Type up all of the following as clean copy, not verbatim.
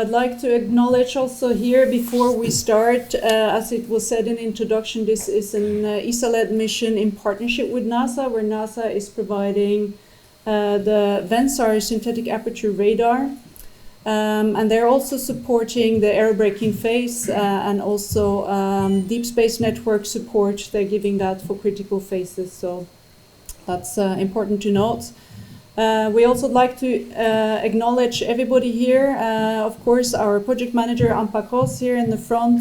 I'd like to acknowledge also here before we start, as it was said in introduction, this is an ESA-led mission in partnership with NASA, where NASA is providing the VENSAR synthetic aperture radar. And they're also supporting the aerobraking phase and also deep space network support. They're giving that for critical phases, so that's important to note. We also like to acknowledge everybody here. Of course, our project manager, Ampakos, here in the front.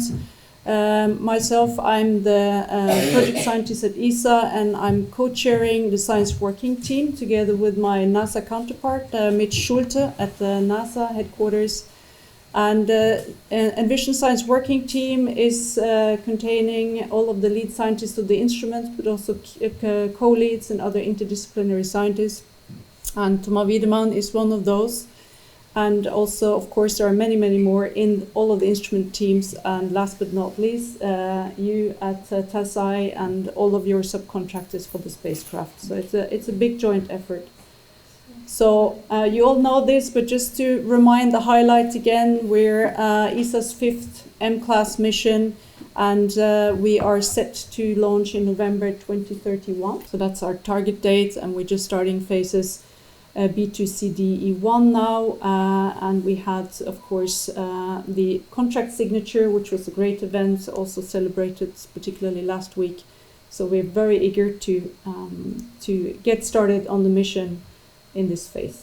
Myself, I'm the project scientist at ESA, and I'm co-chairing the science working team together with my NASA counterpart, Mitch Schulte, at the NASA headquarters. And Envision Science Working Team is containing all of the lead scientists of the instruments, but also co-leads and other interdisciplinary scientists. And Thomas Widemann is one of those. And also, of course, there are many, many more in all of the instrument teams. And last but not least, you at Thales and all of your subcontractors for the spacecraft. So it's a big joint effort. So you all know this, but just to remind the highlights again, we're ESA's 5th M-class mission, and we are set to launch in November 2031. So that's our target date, and we're just starting phases B2CDE1 now, and we had, of course, the contract signature, which was a great event, also celebrated particularly last week. So we're very eager to get started on the mission in this phase.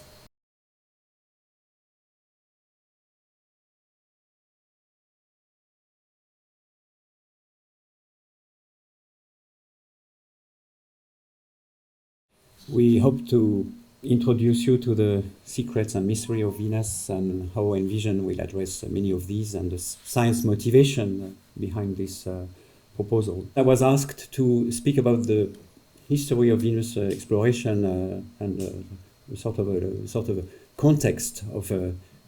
We hope to introduce you to the secrets and mystery of Venus and how Envision will address many of these and the science motivation behind this proposal. I was asked to speak about the history of Venus exploration and sort of a context of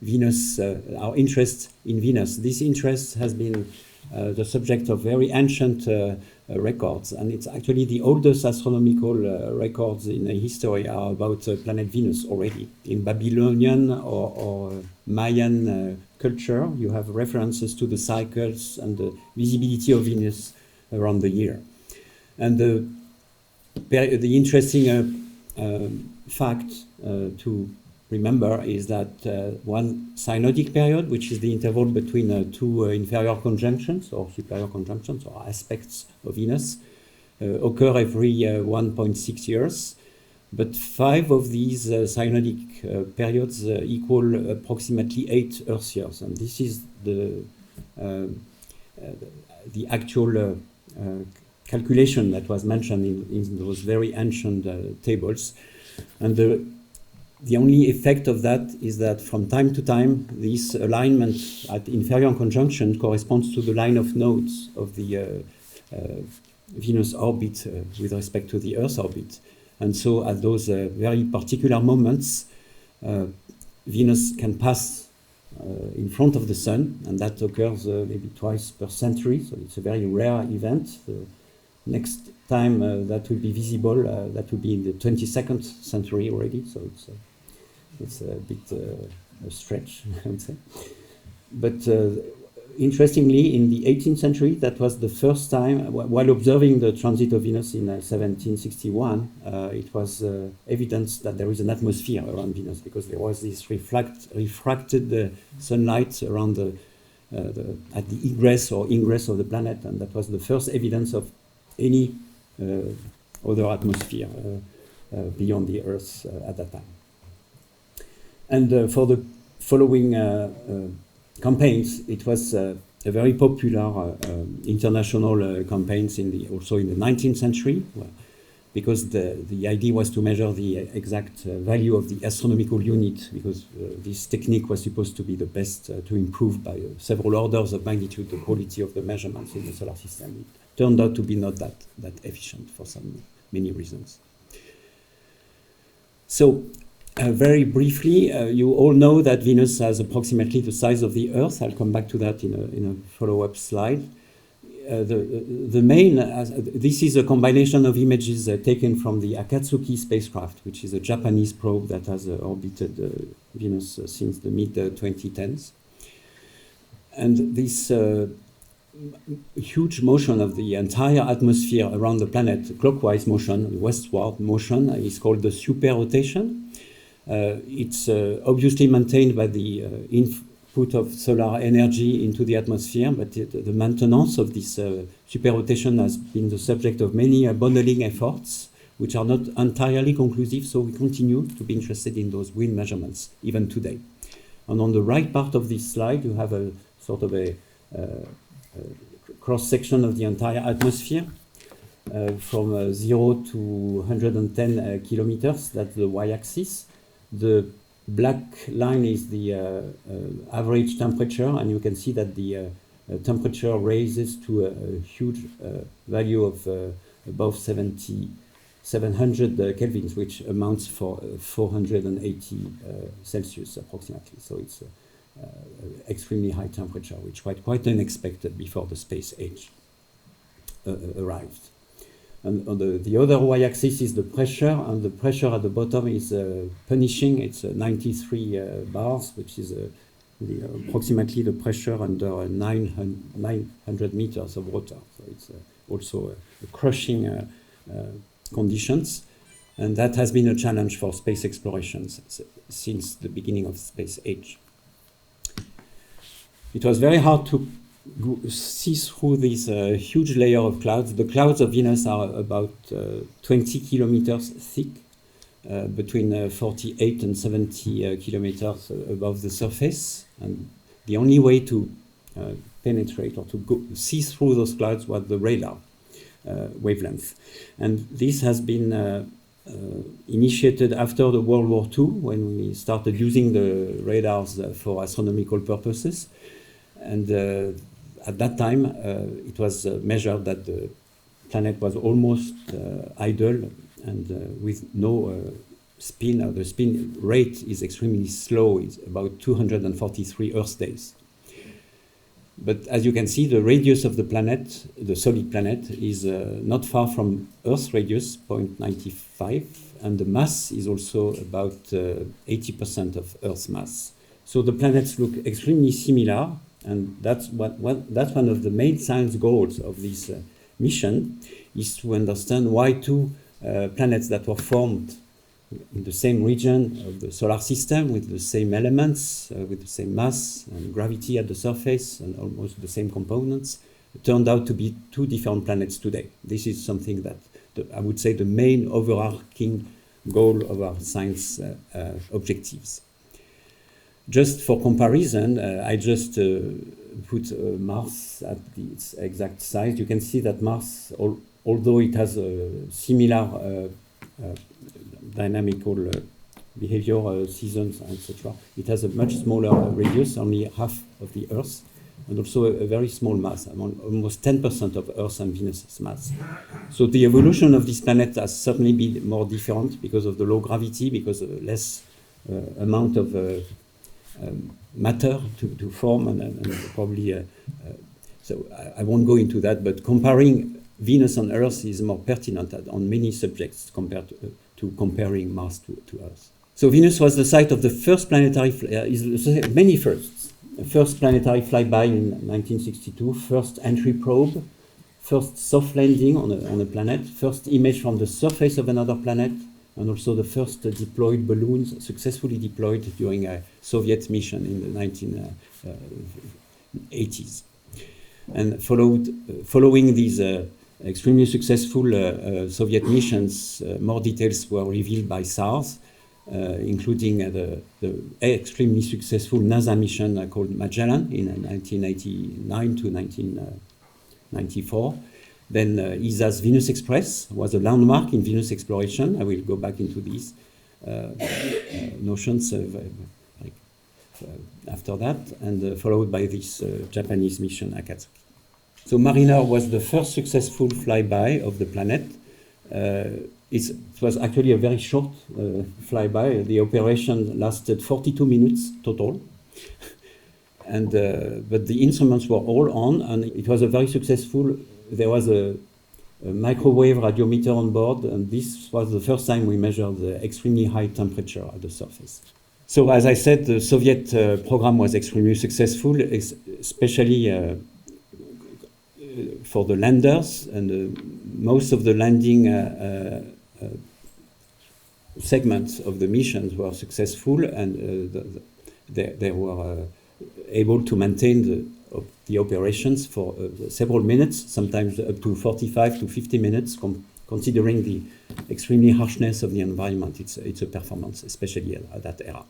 Venus, our interest in Venus. This interest has been the subject of very ancient records, and it's actually the oldest astronomical records in history are about planet Venus already. In Babylonian or Mayan culture, you have references to the cycles and the visibility of Venus around the year. And the interesting fact to remember is that one synodic period, which is the interval between two inferior conjunctions or superior conjunctions or aspects of Venus, occur every 1.6 years. But 5 of these synodic periods equal approximately 8 Earth years. And this is the actual calculation that was mentioned in those very ancient tables. And the only effect of that is that from time to time, this alignment at inferior conjunction corresponds to the line of nodes of the Venus orbit with respect to the Earth orbit. And so at those very particular moments, Venus can pass in front of the Sun, and that occurs maybe twice per century, so it's a very rare event. The next time that will be visible, that will be in the 22nd century already, so it's a bit a stretch, I would say. But interestingly, in the 18th century, that was the first time, while observing the transit of Venus in 1761, it was evidence that there is an atmosphere around Venus, because there was this refracted sunlight around at the egress or ingress of the planet, and that was the first evidence of any other atmosphere beyond the Earth at that time. And for the following campaigns, it was a very popular international campaigns also in the 19th century, because the idea was to measure the exact value of the astronomical unit, because this technique was supposed to be the best to improve by several orders of magnitude the quality of the measurements in the solar system. It turned out to be not that efficient for many reasons. So, very briefly, you all know that Venus has approximately the size of the Earth. I'll come back to that in a follow-up slide. This is a combination of images taken from the Akatsuki spacecraft, which is a Japanese probe that has orbited Venus since the mid-2010s. And this huge motion of the entire atmosphere around the planet, clockwise motion, westward motion, is called the superrotation. It's obviously maintained by the input of solar energy into the atmosphere, but the maintenance of this superrotation has been the subject of many modeling efforts, which are not entirely conclusive, so we continue to be interested in those wind measurements, even today. And on the right part of this slide, you have a sort of a cross-section of the entire atmosphere from 0 to 110 kilometers. That's the y-axis. The black line is the average temperature, and you can see that the temperature raises to a huge value of above 700 kelvins, which amounts for 480 Celsius approximately. So it's extremely high temperature, which was quite unexpected before the space age arrived. And on the other y-axis is the pressure, and the pressure at the bottom is punishing. It's 93 bars, which is approximately the pressure under 900 meters of water. So it's also a crushing conditions, and that has been a challenge for space explorations since the beginning of the space age. It was very hard to see through this huge layer of clouds. The clouds of Venus are about 20 kilometers thick, between 48 and 70 kilometers above the surface. And the only way to penetrate or to see through those clouds was the radar wavelength. And this has been initiated after the World War II, when we started using the radars for astronomical purposes. And at that time, it was measured that the planet was almost idle and with no spin. The spin rate is extremely slow. It's about 243 Earth days. But as you can see, the radius of the planet, the solid planet, is not far from Earth's radius, 0.95, and the mass is also about 80% of Earth's mass. So the planets look extremely similar, and that's one of the main science goals of this mission, is to understand why two planets that were formed in the same region of the solar system, with the same elements, with the same mass and gravity at the surface and almost the same components, turned out to be two different planets today. This is something that I would say the main overarching goal of our science objectives. Just for comparison, I just put Mars at its exact size. You can see that Mars, although it has a similar dynamical behavior, seasons, etc. It has a much smaller radius, only half of the Earth, and also a very small mass, almost 10% of Earth and Venus's mass. So the evolution of this planet has certainly been more different because of the low gravity, because of less amount of matter to form, and probably, so I won't go into that, but comparing Venus and Earth is more pertinent on many subjects compared to comparing Mars to Earth. So Venus was the site of the first planetary, many firsts. First planetary flyby in 1962, first entry probe, first soft landing on a planet, first image from the surface of another planet, and also the first deployed balloons successfully deployed during a Soviet mission in the 1980s. And following these extremely successful Soviet missions, more details were revealed by SARS, including the extremely successful NASA mission called Magellan in 1989 to 1994. Then ESA's Venus Express was a landmark in Venus exploration. I will go back into these notions after that, and followed by this Japanese mission Akatsuki. So Mariner was the first successful flyby of the planet. It was actually a very short flyby. The operation lasted 42 minutes total. And, but the instruments were all on, and it was a very successful. There was a microwave radiometer on board, and this was the first time we measured the extremely high temperature at the surface. So as I said, the Soviet program was extremely successful, especially for the landers, and most of the landing segments of the missions were successful, and they were able to maintain the operations for several minutes, sometimes up to 45 to 50 minutes, considering the extremely harshness of the environment. It's a performance, especially at that era.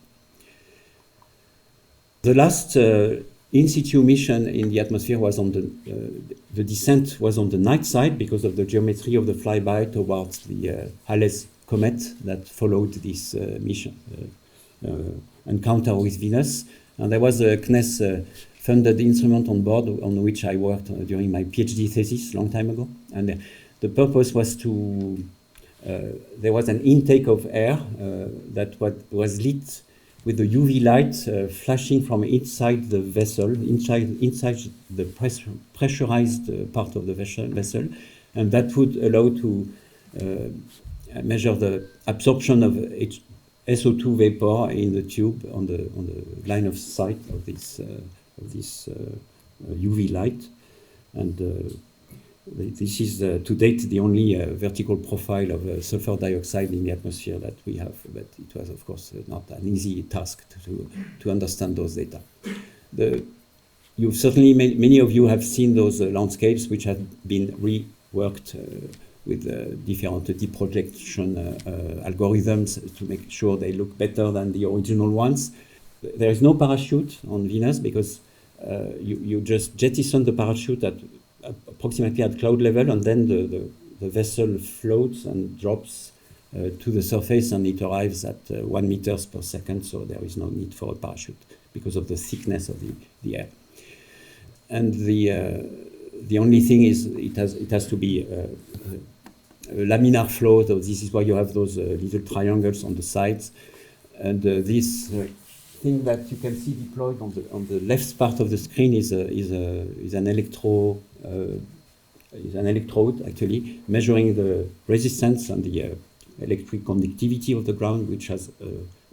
The last in situ mission in the atmosphere was on the descent was on the night side because of the geometry of the flyby towards the Thales comet that followed this mission encounter with Venus. And there was a CNES funded instrument on board on which I worked during my PhD thesis a long time ago. And the purpose was to, there was an intake of air that was lit with the UV light flashing from inside the vessel, inside the pressurized part of the vessel, and that would allow to measure the absorption of SO2 vapor in the tube on the line of sight of this UV light, and this is to date the only vertical profile of sulfur dioxide in the atmosphere that we have, but it was of course not an easy task to understand those data. You've certainly, many of you have seen those landscapes which have been reworked with different deep projection algorithms to make sure they look better than the original ones. There is no parachute on Venus because you just jettison the parachute at approximately at cloud level, and then the vessel floats and drops to the surface, and it arrives at 1 meters per second, so there is no need for a parachute because of the thickness of the air. And the only thing is it has to be a laminar flow, so this is why you have those little triangles on the sides, and this thing that you can see deployed on the left part of the screen is an electrode actually measuring the resistance and the electric conductivity of the ground, which has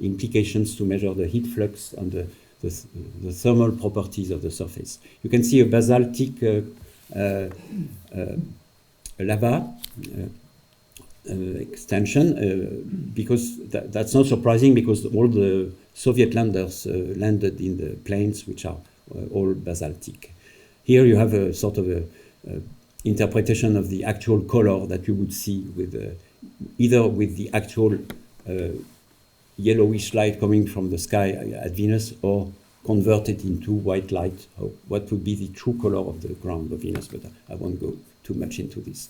implications to measure the heat flux and the thermal properties of the surface. You can see a basaltic lava extension, because that's not surprising because all the Soviet landers landed in the plains which are all basaltic. Here you have a sort of a interpretation of the actual color that you would see with either with the actual yellowish light coming from the sky at Venus, or converted into white light, or what would be the true color of the ground of Venus, but I won't go too much into this.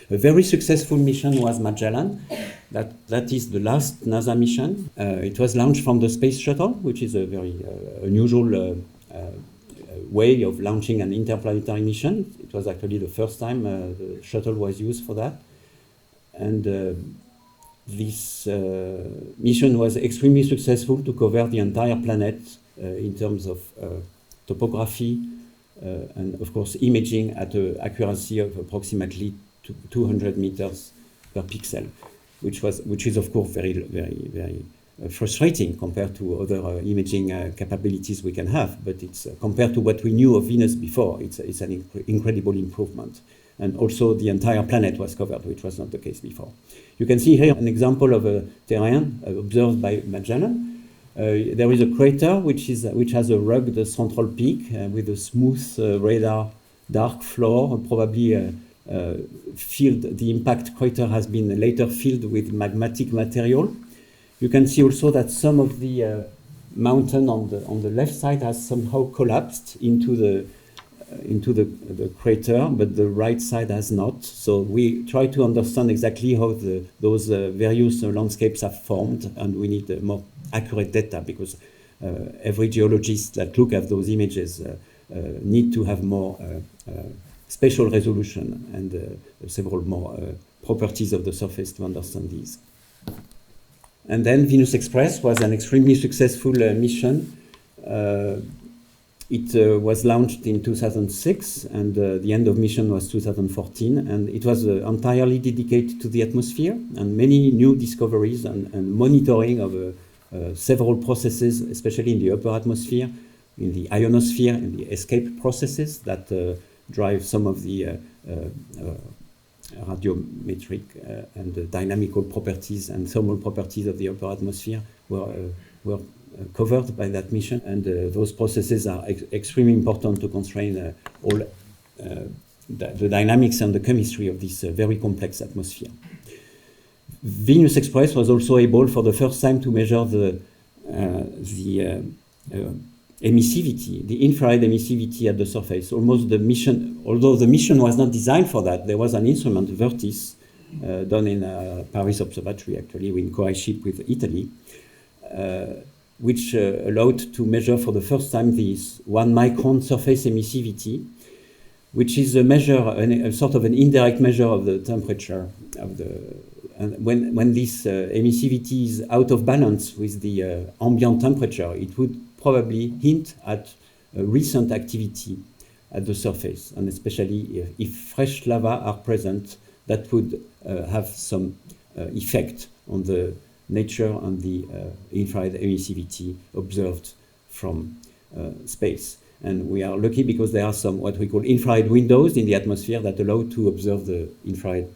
A very successful mission was Magellan. That is the last NASA mission. It was launched from the space shuttle, which is a very unusual way of launching an interplanetary mission. It was actually the first time the shuttle was used for that. And this mission was extremely successful to cover the entire planet in terms of topography and, of course, imaging at an accuracy of approximately 200 meters per pixel, which is, of course, very, very, very frustrating compared to other imaging capabilities we can have. But it's compared to what we knew of Venus before, it's an incredible improvement. And also the entire planet was covered, which was not the case before. You can see here an example of a terrain observed by Magellan. There is a crater which has a rugged central peak with a smooth radar dark floor, probably filled. The impact crater has been later filled with magmatic material. You can see also that some of the mountain on the left side has somehow collapsed into the crater, but the right side has not. So we try to understand exactly how those various landscapes have formed, and we need more accurate data because every geologist that look at those images need to have more spatial resolution and several more properties of the surface to understand these. And then Venus Express was an extremely successful mission. It was launched in 2006, and the end of mission was 2014, and it was entirely dedicated to the atmosphere and many new discoveries and monitoring of several processes, especially in the upper atmosphere, in the ionosphere, in the escape processes that drive some of the radiometric and the dynamical properties and thermal properties of the upper atmosphere were covered by that mission. And those processes are extremely important to constrain all the dynamics and the chemistry of this very complex atmosphere. Venus Express was also able for the first time to measure the emissivity, the infrared emissivity at the surface. Almost the mission, although the mission was not designed for that, there was an instrument, Vertis, done in Paris Observatory, actually, in co-ship with Italy, which allowed to measure for the first time this 1 micron surface emissivity, which is a measure, a sort of an indirect measure of the temperature of the. And when this emissivity is out of balance with the ambient temperature, it would probably hint at recent activity at the surface, and especially if fresh lava are present, that would have some effect on the nature and the infrared emissivity observed from space. And we are lucky because there are some what we call infrared windows in the atmosphere that allow to observe the infrared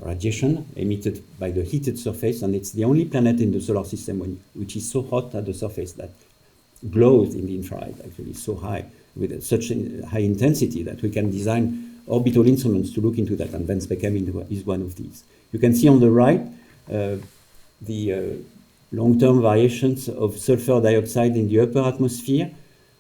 radiation emitted by the heated surface, and it's the only planet in the solar system which is so hot at the surface that glows in the infrared, actually so high, with such a high intensity that we can design orbital instruments to look into that, and Van Speckham is one of these. You can see on the right the long-term variations of sulfur dioxide in the upper atmosphere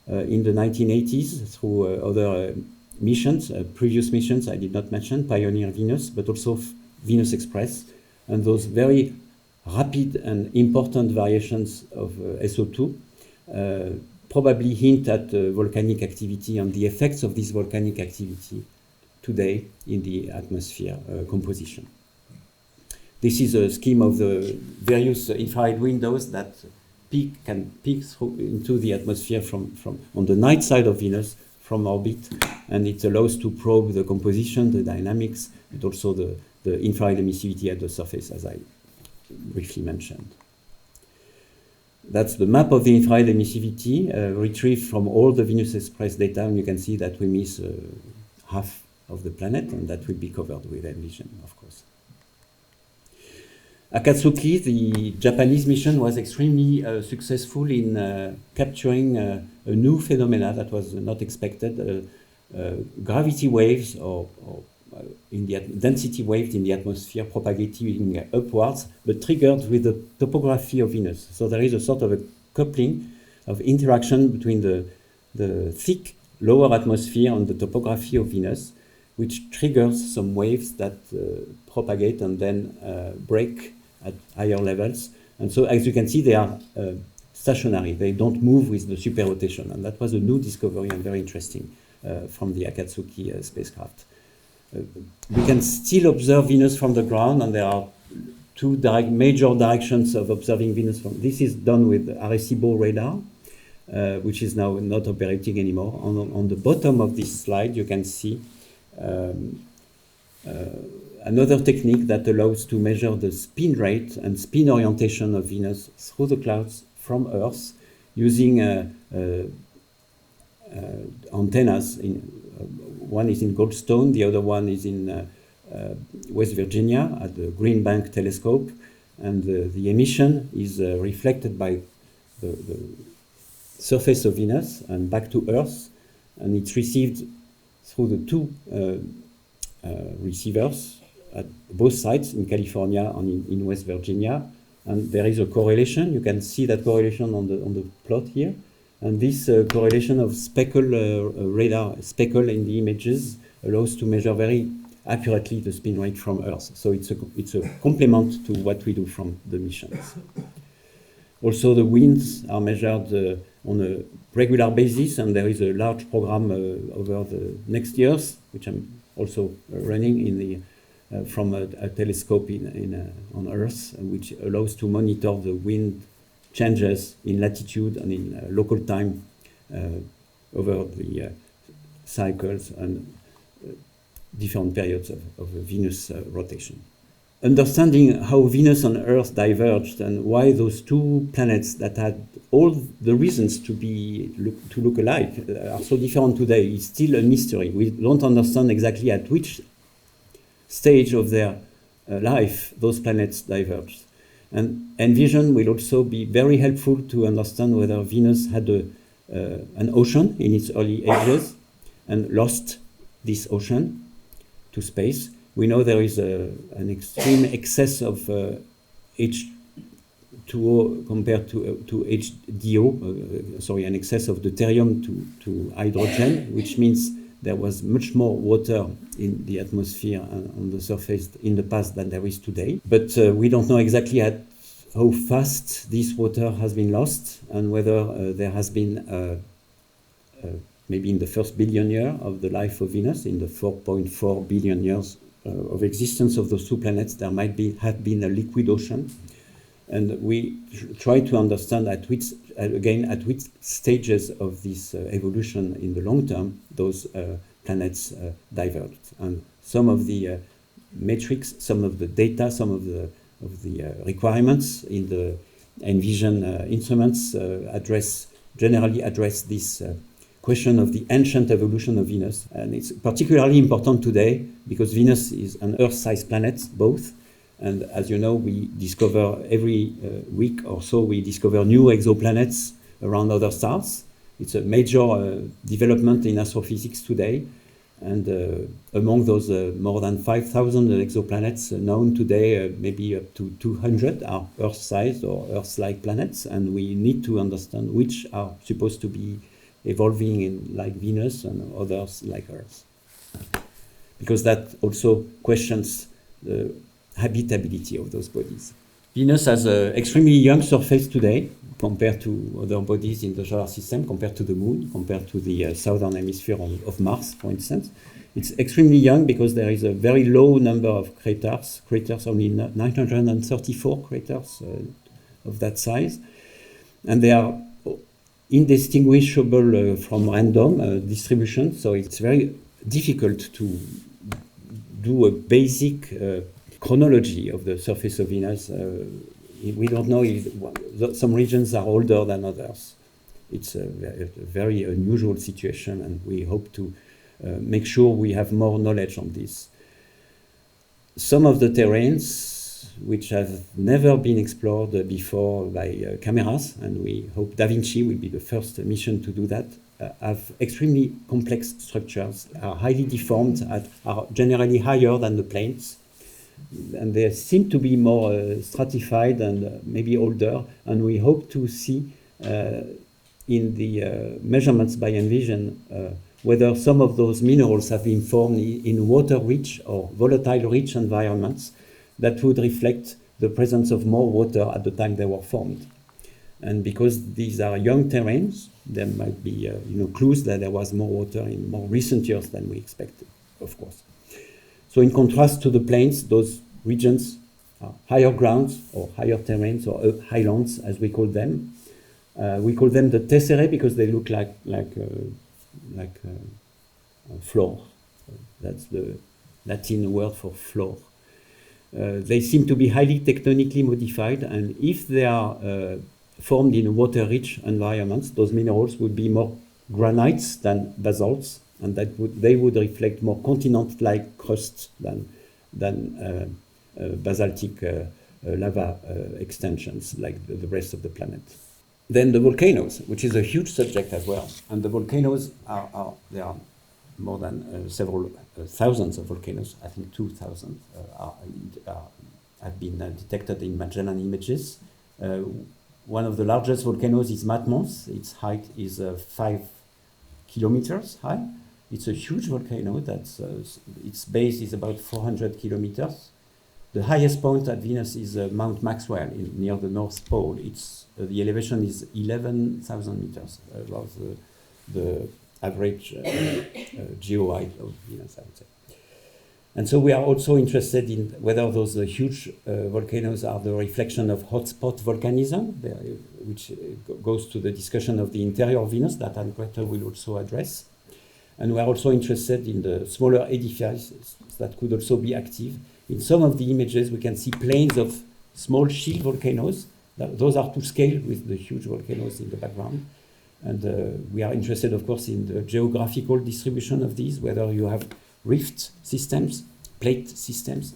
in the 1980s through other missions, previous missions I did not mention, Pioneer Venus, but also Venus Express, and those very rapid and important variations of SO2 probably hint at volcanic activity and the effects of this volcanic activity today in the atmosphere composition. This is a scheme of the various infrared windows that can peek through into the atmosphere from on the night side of Venus from orbit, and it allows to probe the composition, the dynamics, but also the infrared emissivity at the surface, as I briefly mentioned. That's the map of the infrared emissivity retrieved from all the Venus Express data, and you can see that we miss half of the planet, and that will be covered with Envision, of course. Akatsuki, the Japanese mission, was extremely successful in capturing a new phenomena that was not expected, gravity waves or in the density waves in the atmosphere propagating upwards, but triggered with the topography of Venus. So there is a sort of a coupling of interaction between the thick lower atmosphere and the topography of Venus, which triggers some waves that propagate and then break at higher levels. And so, as you can see, they are stationary. They don't move with the superrotation. And that was a new discovery and very interesting from the Akatsuki spacecraft. We can still observe Venus from the ground, and there are two major directions of observing Venus. This is done with Arecibo radar, which is now not operating anymore. On the bottom of this slide, you can see another technique that allows to measure the spin rate and spin orientation of Venus through the clouds from Earth using antennas. One is in Goldstone, the other one is in West Virginia at the Green Bank telescope, and the emission is reflected by the surface of Venus and back to Earth, and it's received through the two receivers at both sites in California and in West Virginia, and there is a correlation. You can see that correlation on the plot here, and this correlation of speckle radar speckle in the images allows to measure very accurately the spin rate from Earth. So it's a complement to what we do from the missions. Also, the winds are measured on a regular basis, and there is a large program over the next years, which I'm also running in the from a telescope on Earth, which allows to monitor the wind changes in latitude and in local time over the cycles and different periods of Venus rotation. understanding how Venus and Earth diverged and why those two planets that had all the reasons to look alike are so different today is still a mystery. We don't understand exactly at which stage of their life those planets diverged. And Envision will also be very helpful to understand whether Venus had an ocean in its early ages and lost this ocean to space. We know there is an extreme excess of H2O compared to HDO, an excess of deuterium to hydrogen, which means there was much more water in the atmosphere and on the surface in the past than there is today. But we don't know exactly how fast this water has been lost and whether there has been maybe in the first billion year of the life of Venus, in the 4.4 billion years of existence of those two planets, there might have been a liquid ocean. And we try to understand at which stages of this evolution in the long term those planets diverged. And some of the metrics, some of the data, some of the requirements in the Envision instruments generally address this question of the ancient evolution of Venus. And it's particularly important today because Venus is an Earth-sized planet, both. And as you know, we discover every week or so, we discover new exoplanets around other stars. It's a major development in astrophysics today. And among those more than 5,000 exoplanets known today, maybe up to 200 are Earth-sized or Earth-like planets. And we need to understand which are supposed to be evolving in like Venus and others like Earth. Because that also questions the habitability of those bodies. Venus has an extremely young surface today compared to other bodies in the solar system, compared to the Moon, compared to the southern hemisphere of Mars, for instance. It's extremely young because there is a very low number of craters, only 934 craters of that size. And they are indistinguishable from random distribution, so it's very difficult to do a basic chronology of the surface of Venus. We don't know if some regions are older than others. It's a very unusual situation, and we hope to make sure we have more knowledge on this. Some of the terrains which have never been explored before by cameras, and we hope Da Vinci will be the first mission to do that, have extremely complex structures, are highly deformed, are generally higher than the planes, and they seem to be more stratified and maybe older, and we hope to see in the measurements by Envision whether some of those minerals have been formed in water-rich or volatile-rich environments that would reflect the presence of more water at the time they were formed. And because these are young terrains, there might be clues that there was more water in more recent years than we expected, of course. So in contrast to the plains, those regions are higher grounds or higher terrains or highlands, as we call them. We call them the tesserae because they look like a floor. That's the Latin word for floor. They seem to be highly tectonically modified, and if they are formed in water-rich environments, those minerals would be more granites than basalts, and they would reflect more continent-like crusts than basaltic lava extensions like the rest of the planet. Then the volcanoes, which is a huge subject as well, and the volcanoes there are more than several thousands of volcanoes. I think 2,000 have been detected in Magellan images. One of the largest volcanoes is Matmos. Its height is 5 kilometers high. It's a huge volcano. Its base is about 400 kilometers. The highest point at Venus is Mount Maxwell near the North Pole. The elevation is 11,000 meters, about the average geo height of Venus, I would say. And so we are also interested in whether those huge volcanoes are the reflection of hotspot volcanism, which goes to the discussion of the interior of Venus that Grete will also address. And we are also interested in the smaller edifices that could also be active In some of the images, we can see plains of small shield volcanoes. Those are to scale with the huge volcanoes in the background. And we are interested, of course, in the geographical distribution of these, whether you have rift systems, plate systems.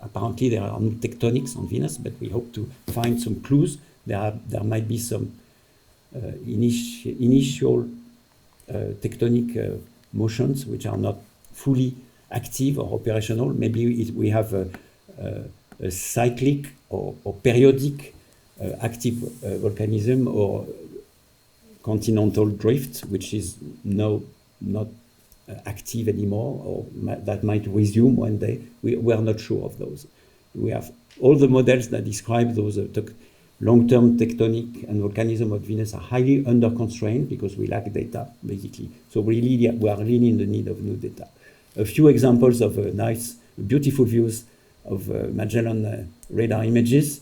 Apparently, there are no tectonics on Venus, but we hope to find some clues. There might be some initial tectonic motions which are not fully active or operational. Maybe we have a cyclic or periodic active volcanism or continental drift, which is now not active anymore, or that might resume one day. We are not sure of those. We have all the models that describe those long-term tectonic and volcanism of Venus are highly under constrained because we lack data, basically. So we are really in the need of new data. A few examples of nice, beautiful views of Magellan radar images,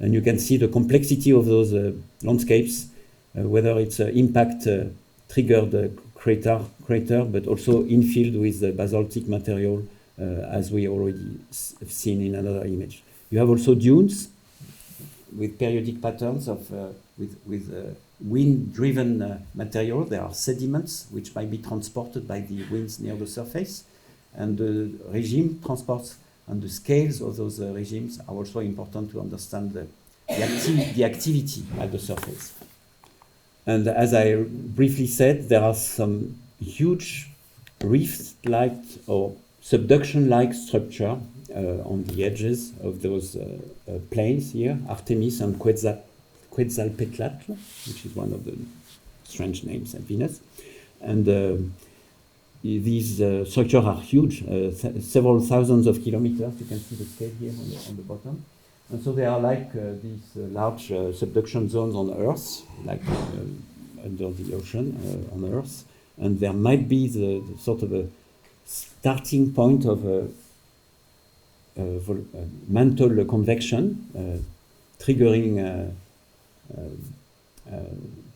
and you can see the complexity of those landscapes, whether it's impact triggered crater, but also infilled with basaltic material, as we already have seen in another image. You have also dunes with periodic patterns of with wind-driven material. There are sediments which might be transported by the winds near the surface, and the regime transports and the scales of those regimes are also important to understand the activity at the surface. And as I briefly said, there are some huge rift-like or subduction-like structure on the edges of those plains here, Artemis and Quetzalcoatl, which is one of the strange names at Venus. And these structures are huge, several thousands of kilometers. You can see the scale here on the bottom. And so they are like these large subduction zones on Earth, like under the ocean on Earth. And there might be the sort of a starting point of a mantle convection, triggering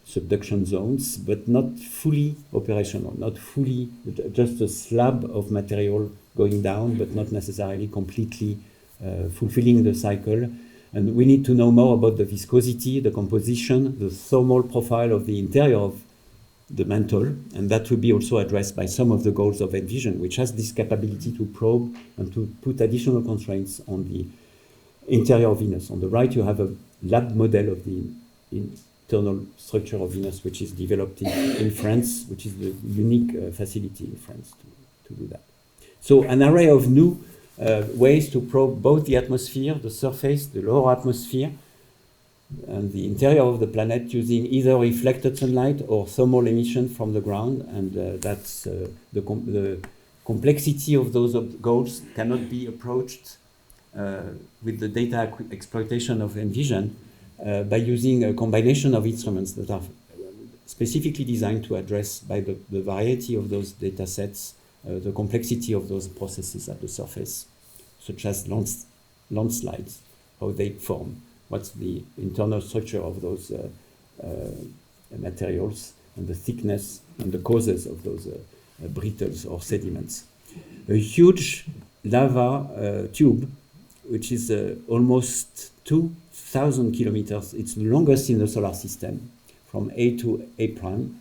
subduction zones, but not fully operational, not fully, just a slab of material going down, but not necessarily completely fulfilling the cycle. And we need to know more about the viscosity, the composition, the thermal profile of the interior of the mantle, and that will be also addressed by some of the goals of Envision, which has this capability to probe and to put additional constraints on the interior of Venus. On the right, you have a lab model of the internal structure of Venus, which is developed in France, which is the unique facility in France to do that. So an array of new ways to probe both the atmosphere, the surface, the lower atmosphere, and the interior of the planet using either reflected sunlight or thermal emission from the ground. And that's the complexity of those goals cannot be approached with the data exploitation of Envision by using a combination of instruments that are specifically designed to address by the variety of those data sets the complexity of those processes at the surface, such as landslides, how they form, what's the internal structure of those materials, and the thickness and the causes of those brittles or sediments. A huge lava tube, which is almost 2,000 kilometers. It's the longest in the solar system, from A to A prime.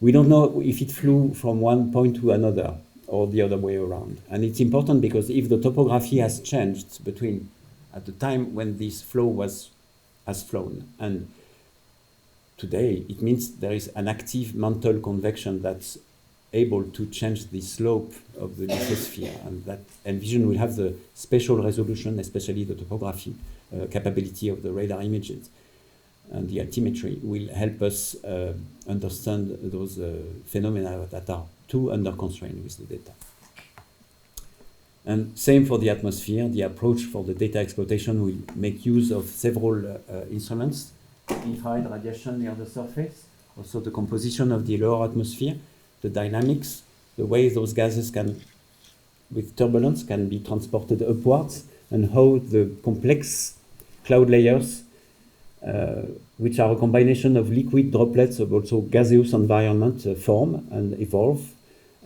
We don't know if it flew from one point to another or the other way around. And it's important because if the topography has changed between at the time when this flow has flown and today, it means there is an active mantle convection that's able to change the slope of the lithosphere, and that Envision will have the spatial resolution, especially the topography capability of the radar images. And the altimetry will help us understand those phenomena that are too under constraint with the data. And same for the atmosphere. The approach for the data exploitation will make use of several instruments, infrared radiation near the surface, also the composition of the lower atmosphere, the dynamics, the way those gases can, with turbulence, can be transported upwards, and how the complex cloud layers, which are a combination of liquid droplets of also gaseous environment, form and evolve,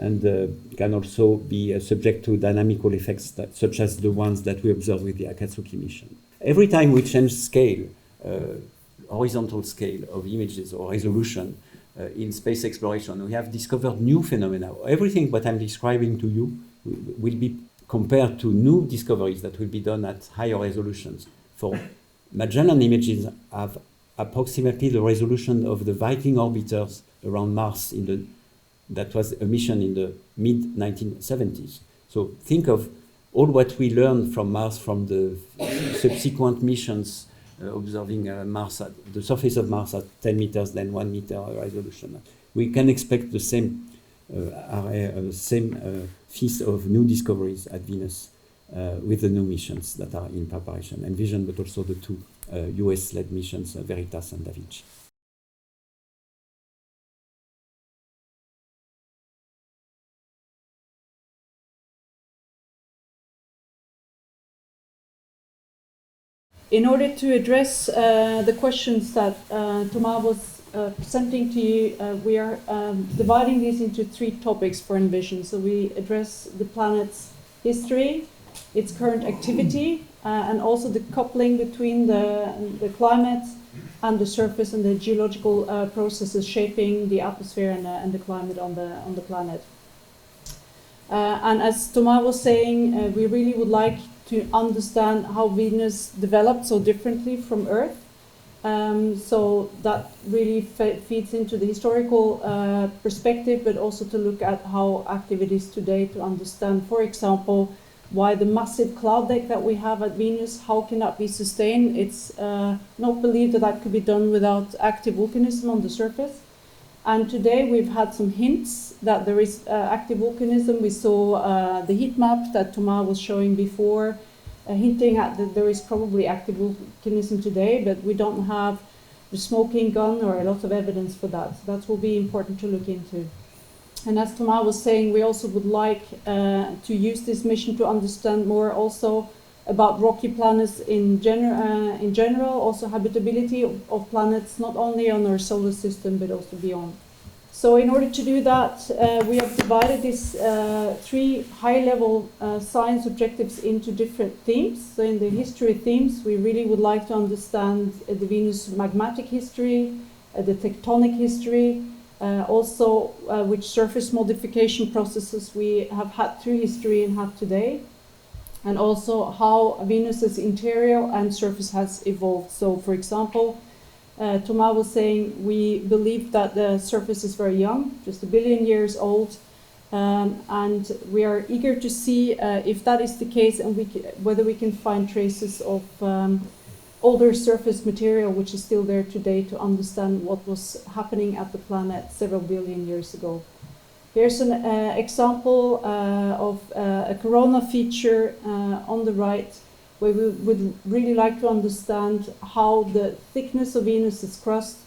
and can also be subject to dynamical effects such as the ones that we observe with the Akatsuki mission. Every time we change scale, horizontal scale of images or resolution in space exploration, we have discovered new phenomena. Everything what I'm describing to you will be compared to new discoveries that will be done at higher resolutions. For Magellan images have approximately the resolution of the Viking orbiters around Mars that was a mission in the mid-1970s. So think of all what we learned from Mars from the subsequent missions observing Mars at the surface of Mars at 10 meters, then 1 meter resolution. We can expect the same feast of new discoveries at Venus with the new missions that are in preparation, Envision, but also the two US-led missions, Veritas and Da Vinci. In order to address the questions that Thomas was presenting to you, we are dividing these into 3 topics for Envision. So we address the planet's history, its current activity, and also the coupling between the climate and the surface and the geological processes shaping the atmosphere and the climate on the planet. And as Thomas was saying, we really would like to understand how Venus developed so differently from Earth. So that really feeds into the historical perspective, but also to look at how activities today to understand, for example, why the massive cloud deck that we have at Venus, how can that be sustained? It's not believed that could be done without active volcanism on the surface. And today we've had some hints that there is active volcanism. We saw the heat map that Thomas was showing before, hinting at that there is probably active volcanism today, but we don't have the smoking gun or a lot of evidence for that. So that will be important to look into. And as Thomas was saying, we also would like to use this mission to understand more also about rocky planets in general, also habitability of planets, not only on our solar system, but also beyond. So in order to do that, we have divided these 3 high-level science objectives into different themes. So in the history themes, we really would like to understand the Venus magmatic history, the tectonic history, also which surface modification processes we have had through history and have today, and also how Venus's interior and surface has evolved. So, for example, Thomas was saying we believe that the surface is very young, just 1 billion years old, and we are eager to see if that is the case and whether we can find traces of older surface material which is still there today to understand what was happening at the planet several billion years ago. Here's an example of a corona feature on the right, where we would really like to understand how the thickness of Venus's crust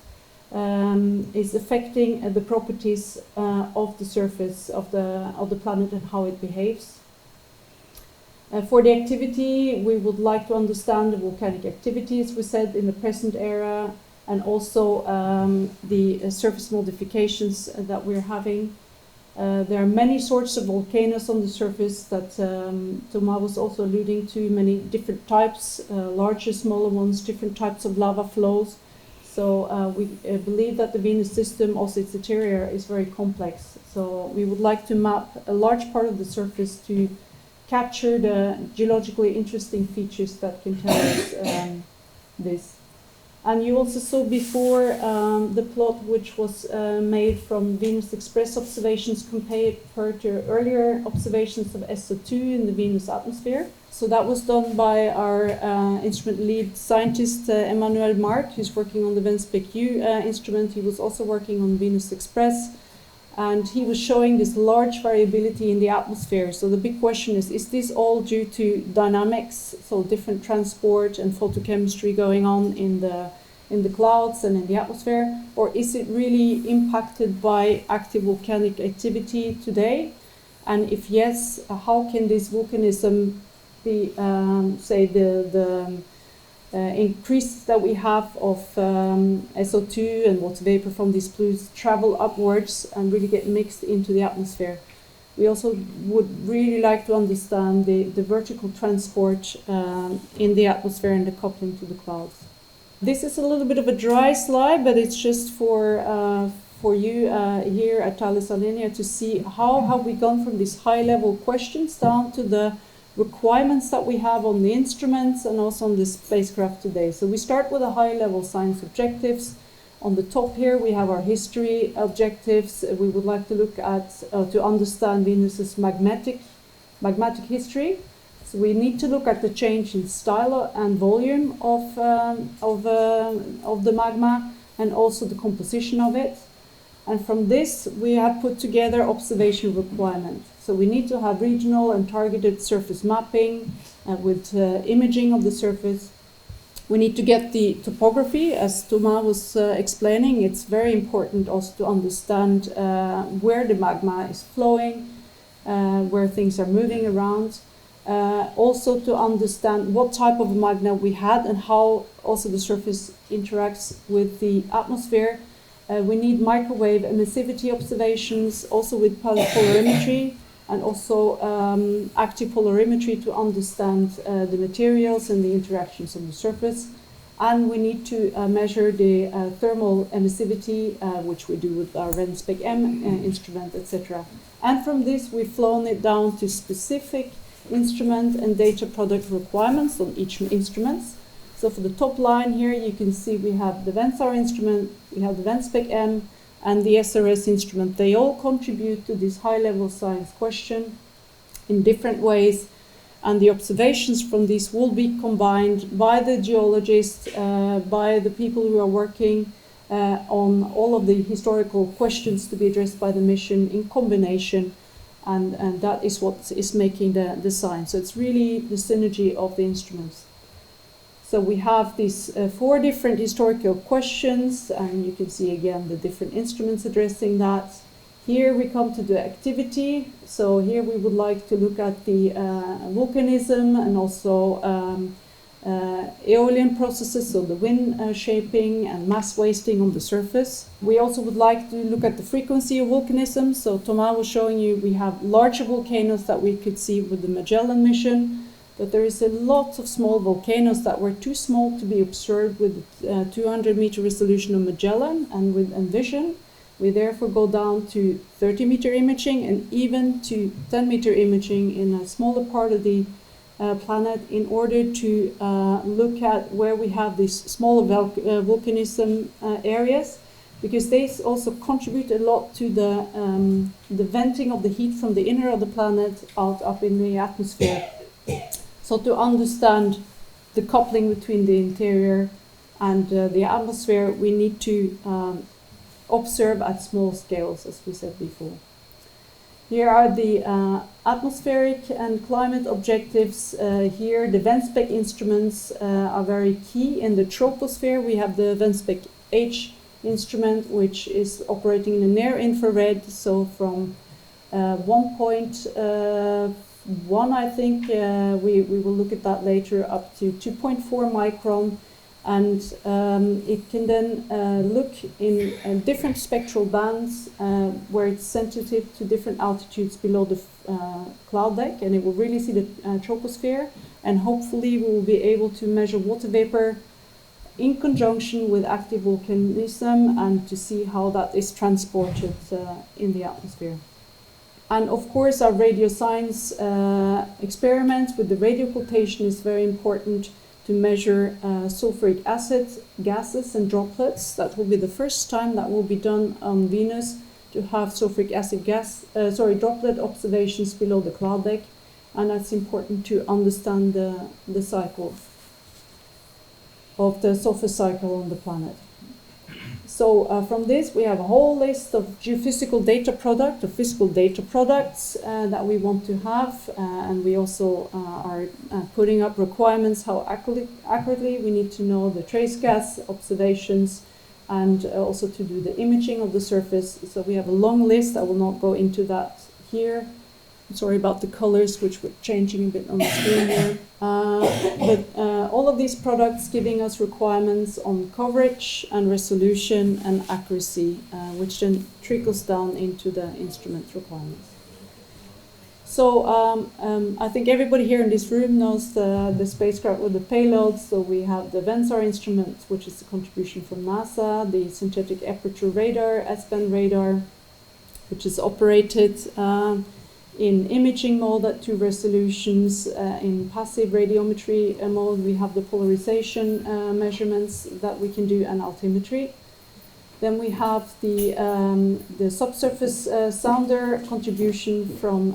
is affecting the properties of the surface of the planet and how it behaves. For the activity, we would like to understand the volcanic activities we said in the present era, and also the surface modifications that we're having. There are many sorts of volcanoes on the surface that Thomas was also alluding to, many different types, larger, smaller ones, different types of lava flows. So we believe that the Venus system, also its interior, is very complex. So we would like to map a large part of the surface to capture the geologically interesting features that can tell us this. And you also saw before the plot which was made from Venus Express observations compared to earlier observations of SO2 in the Venus atmosphere. So that was done by our instrument lead scientist Emmanuel Marc, who's working on the VenSpec-U instrument. He was also working on Venus Express. And he was showing this large variability in the atmosphere. So the big question is this all due to dynamics, so different transport and photochemistry going on in the clouds and in the atmosphere, or is it really impacted by active volcanic activity today? And if yes, how can this volcanism be, say, the increase that we have of SO2 and water vapor from these plumes travel upwards and really get mixed into the atmosphere? We also would really like to understand the vertical transport in the atmosphere and the coupling to the clouds. This is a little bit of a dry slide, but it's just for you here at Thales Alenia to see how have we gone from these high-level questions down to the requirements that we have on the instruments and also on the spacecraft today. So we start with the high-level science objectives. On the top here, we have our history objectives. We would like to look at, to understand Venus's magmatic history. So we need to look at the change in style and volume of the magma and also the composition of it. And from this, we have put together observation requirements. So we need to have regional and targeted surface mapping with imaging of the surface. We need to get the topography, as Thomas was explaining. It's very important also to understand where the magma is flowing, where things are moving around. Also to understand what type of magma we had and how also the surface interacts with the atmosphere. We need microwave emissivity observations, also with polarimetry, and also active polarimetry to understand the materials and the interactions on the surface. And we need to measure the thermal emissivity, which we do with our RENSPEC-M instrument, etc. And from this, we've flown it down to specific instrument and data product requirements on each instrument. So for the top line here, you can see we have the VENSAR instrument, we have the RENSPEC-M, and the SRS instrument. They all contribute to this high-level science question in different ways, and the observations from these will be combined by the geologists, by the people who are working on all of the historical questions to be addressed by the mission in combination, and that is what is making the science. So it's really the synergy of the instruments. So we have these 4 different historical questions, and you can see again the different instruments addressing that. Here we come to the activity. So here we would like to look at the volcanism and also aeolian processes, so the wind shaping and mass wasting on the surface. We also would like to look at the frequency of volcanism. So Thomas was showing you we have larger volcanoes that we could see with the Magellan mission. But there is a lot of small volcanoes that were too small to be observed with 200-meter resolution of Magellan and with Envision. We therefore go down to 30-meter imaging and even to 10-meter imaging in a smaller part of the planet in order to look at where we have these smaller volcanism areas, because they also contribute a lot to the venting of the heat from the inner of the planet out up in the atmosphere. So to understand the coupling between the interior and the atmosphere, we need to observe at small scales, as we said before. Here are the atmospheric and climate objectives. Here the VENSPEC instruments are very key. In the troposphere, we have the VENSPEC-H instrument, which is operating in the near infrared, so from 1.1, I think, we will look at that later, up to 2.4 micron, and it can then look in different spectral bands where it's sensitive to different altitudes below the cloud deck, and it will really see the troposphere, and hopefully we will be able to measure water vapor in conjunction with active volcanism and to see how that is transported in the atmosphere. And of course, our radio science experiments with the radio occultation is very important to measure sulfuric acid gases and droplets. That will be the first time that will be done on Venus, to have sulfuric acid droplet observations below the cloud deck, and that's important to understand the cycle of the sulfur cycle on the planet. So from this, we have a whole list of geophysical data physical data products that we want to have, and we also are putting up requirements how accurately we need to know the trace gas observations, and also to do the imaging of the surface. So we have a long list. I will not go into that here. I'm sorry about the colors, which were changing a bit on the screen here. But all of these products giving us requirements on coverage and resolution and accuracy, which then trickles down into the instrument requirements. So I think everybody here in this room knows the spacecraft with the payload. So we have the VENSAR instrument, which is a contribution from NASA, the synthetic aperture radar, S-band radar, which is operated in imaging mode at 2 resolutions. In passive radiometry mode, we have the polarization measurements that we can do, and altimetry. Then we have the subsurface sounder contribution from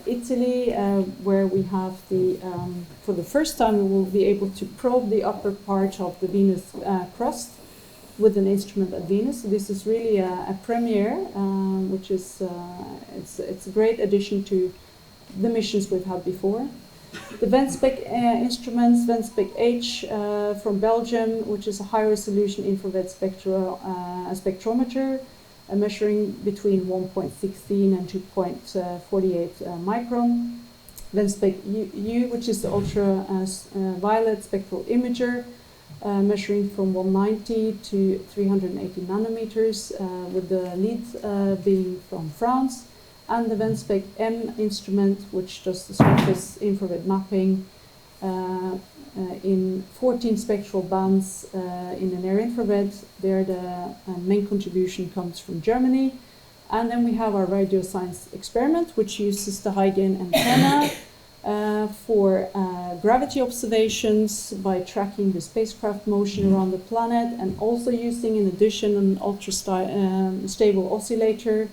Italy, where we have for the first time, we will be able to probe the upper part of the Venus crust with an instrument at Venus. So this is really a premiere, which is it's a great addition to the missions we've had before. The Venspec instruments, Venspec H from Belgium, which is a high-resolution infrared spectrometer, measuring between 1.16 and 2.48 micron. Venspec U, which is the ultraviolet spectral imager, measuring from 190 to 380 nanometers, with the lead being from France. And the Venspec M instrument, which does the surface infrared mapping in 14 spectral bands in the near infrared. There the main contribution comes from Germany. And then we have our radio science experiment, which uses the high-gain antenna for gravity observations by tracking the spacecraft motion around the planet, and also using, in addition, an ultra-stable oscillator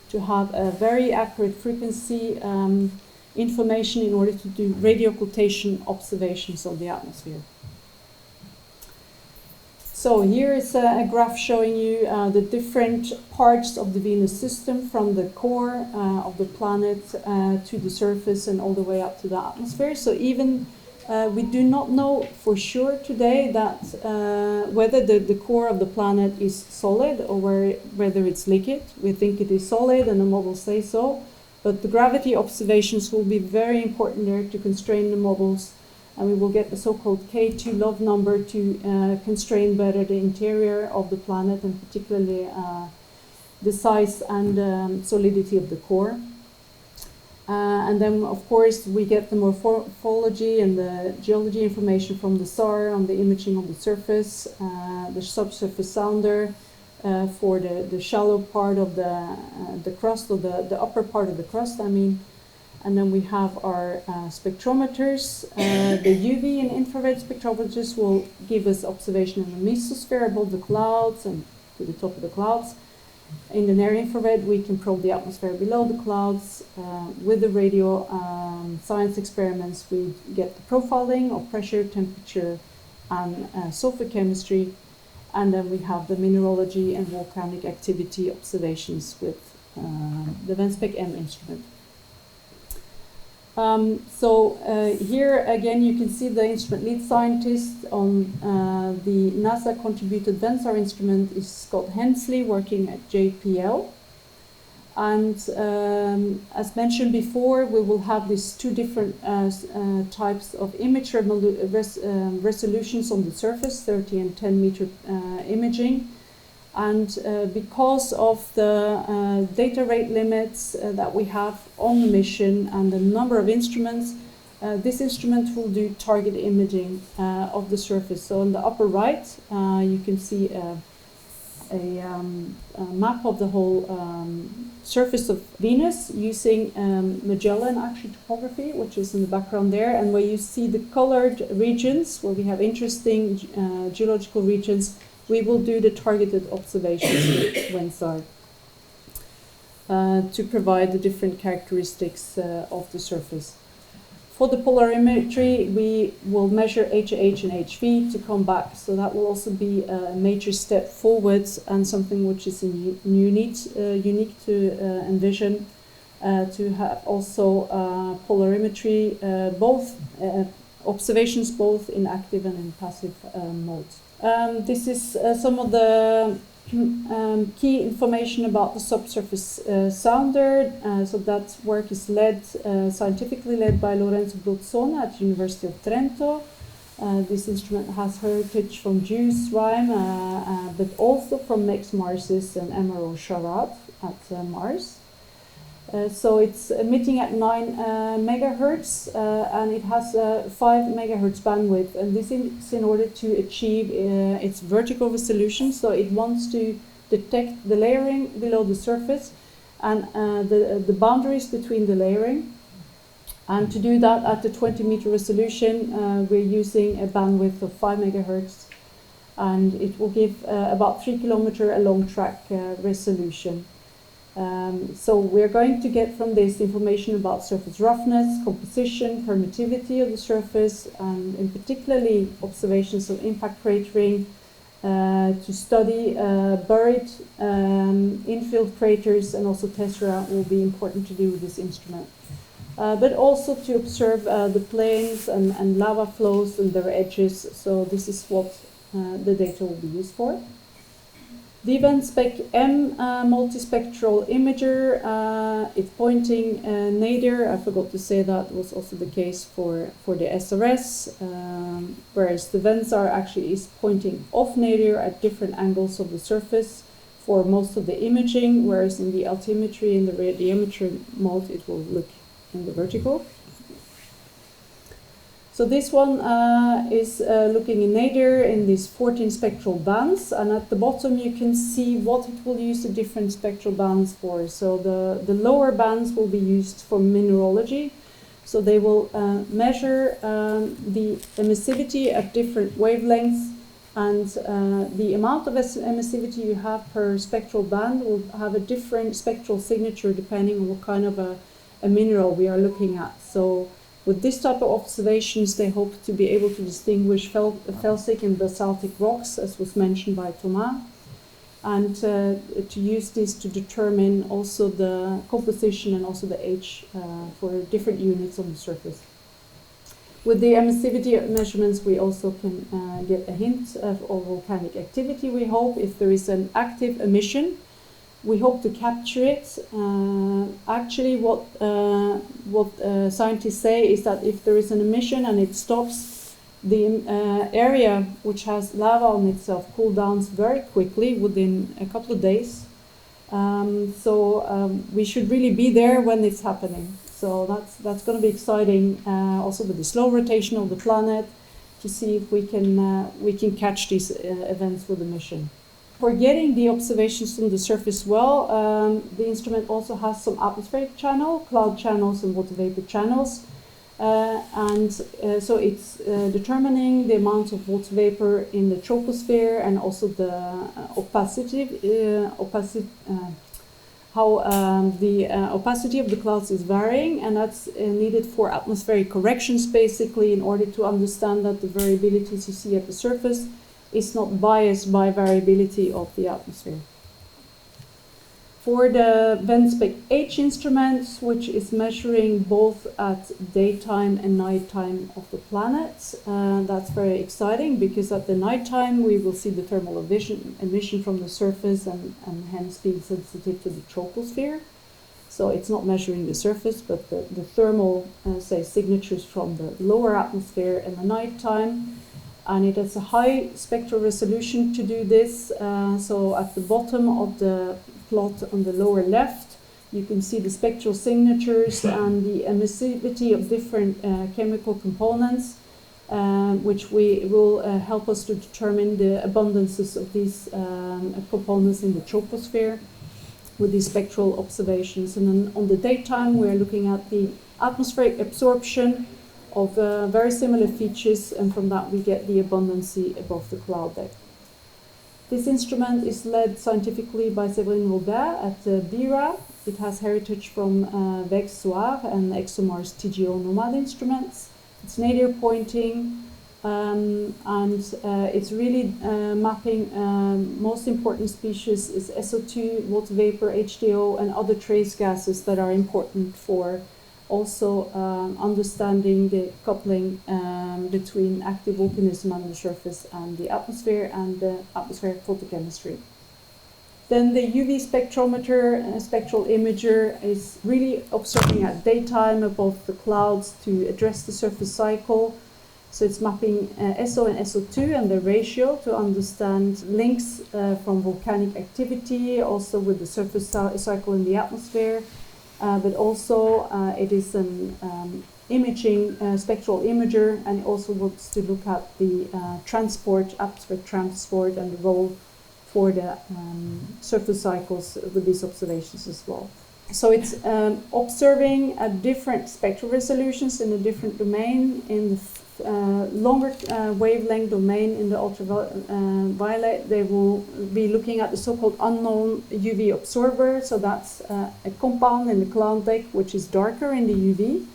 to have a very accurate frequency information in order to do radio occultation observations of the atmosphere. So here is a graph showing you the different parts of the Venus system, from the core of the planet to the surface and all the way up to the atmosphere. So even we do not know for sure today that whether the core of the planet is solid or whether it's liquid. We think it is solid, and the models say so. But the gravity observations will be very important there to constrain the models, and we will get the so-called K2 love number to constrain better the interior of the planet, and particularly the size and solidity of the core. And then, of course, we get the morphology and the geology information from the SAR on the imaging of the surface, the subsurface sounder for the shallow part of the crust, or the upper part of the crust, I mean. And then we have our spectrometers. The UV and infrared spectrometers will give us observation in the mesosphere above the clouds and to the top of the clouds. In the near infrared, we can probe the atmosphere below the clouds. With the radio science experiments, we get the profiling of pressure, temperature, and sulfur chemistry. And then we have the mineralogy and volcanic activity observations with the Venspec M instrument. Here again you can see the instrument lead scientist on the NASA contributed VENSAR instrument is Scott Hensley, working at JPL. And as mentioned before, we will have these 2 different types of image resolutions on the surface, 30 and 10 meter imaging. And because of the data rate limits that we have on the mission and the number of instruments, this instrument will do target imaging of the surface. So on the upper right, you can see a map of the whole surface of Venus using Magellan actually topography, which is in the background there, and where you see the colored regions where we have interesting geological regions. We will do the targeted observations with VENSAR to provide the different characteristics of the surface. For the polarimetry, we will measure HH and HV to come back, so that will also be a major step forwards and something which is unique to Envision, to have also polarimetry, both observations both in active and in passive modes. This is some of the key information about the subsurface sounder. So that work is scientifically led by Lorenzo Bolzona at the University of Trento. This instrument has heritage from JUICE, RIME, but also from MEX Marsis and MRO Charad at Mars. So it's emitting at 9 megahertz, and it has a 5 megahertz bandwidth, and this is in order to achieve its vertical resolution. So it wants to detect the layering below the surface and the boundaries between the layering. And to do that at the 20-meter resolution, we're using a bandwidth of 5 megahertz, and it will give about 3 kilometer along track resolution. So we're going to get from this information about surface roughness, composition, permittivity of the surface, and in particularly observations of impact cratering to study buried infield craters, and also tessera will be important to do with this instrument. But also to observe the plains and lava flows and their edges. So this is what the data will be used for. The Event Spec M multispectral imager, it's pointing nadir. I forgot to say that was also the case for the SRS, whereas the VENSAR actually is pointing off nadir at different angles of the surface for most of the imaging, whereas in the altimetry and the radiometry mode it will look in the vertical. So this one is looking in nadir in these 14 spectral bands, and at the bottom you can see what it will use the different spectral bands for. So the lower bands will be used for mineralogy. So they will measure the emissivity at different wavelengths, and the amount of emissivity you have per spectral band will have a different spectral signature depending on what kind of a mineral we are looking at. So with this type of observations, they hope to be able to distinguish felsic and basaltic rocks, as was mentioned by Thomas, and to use this to determine also the composition and also the age for different units on the surface. With the emissivity measurements, we also can get a hint of volcanic activity, we hope. If there is an active emission, we hope to capture it. Actually, what scientists say is that if there is an emission and it stops, the area which has lava on itself cools down very quickly within a couple of days. So we should really be there when it's happening. So that's going to be exciting. Also with the slow rotation of the planet, to see if we can catch these events with the mission. For getting the observations from the surface well, the instrument also has some atmospheric channel, cloud channels and water vapor channels. So it's determining the amount of water vapor in the troposphere, and also the how the opacity of the clouds is varying, and that's needed for atmospheric corrections, basically, in order to understand that the variabilities you see at the surface is not biased by variability of the atmosphere. For the VENSPEC H instrument, which is measuring both at daytime and nighttime of the planet, that's very exciting, because at the nighttime we will see the thermal emission from the surface, and hence being sensitive to the troposphere. So it's not measuring the surface, but the thermal signatures from the lower atmosphere in the nighttime. And it has a high spectral resolution to do this. So at the bottom of the plot on the lower left, you can see the spectral signatures and the emissivity of different chemical components, which will help us to determine the abundances of these components in the troposphere with these spectral observations. And then on the daytime, we're looking at the atmospheric absorption of very similar features, and from that we get the abundancy above the cloud deck. This instrument is led scientifically by Séverine Robert at BIRA. It has heritage from VEX SOAR and ExoMars TGO Nomad instruments. It's nadir pointing, and it's really mapping most important species is SO2, water vapor, H2O, and other trace gases that are important for also understanding the coupling between active volcanism on the surface and the atmosphere atmospheric photochemistry. Then the UV spectrometer, spectral imager, is really observing at daytime above the clouds to address the surface cycle. So it's mapping SO and SO2 and the ratio to understand links from volcanic activity, also with the surface cycle in the atmosphere. but also it is an imaging spectral imager, and it also wants to look at the atmospheric transport, and the role for the surface cycles with these observations as well. So it's observing at different spectral resolutions in a different domain. In the longer wavelength domain, in the ultraviolet, they will be looking at the so-called unknown UV absorber. So that's a compound in the cloud deck which is darker in the UV.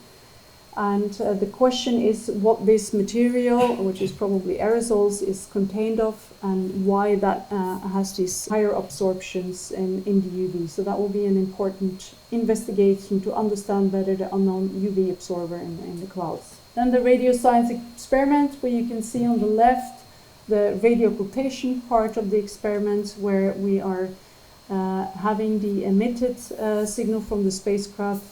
And the question is what this material, which is probably aerosols, is contained of, and why that has these higher absorptions in the UV. So that will be an important investigation to understand better the unknown UV absorber in the clouds. Then the radio science experiment, where you can see on the left the radio occultation part of the experiment, where we are having the emitted signal from the spacecraft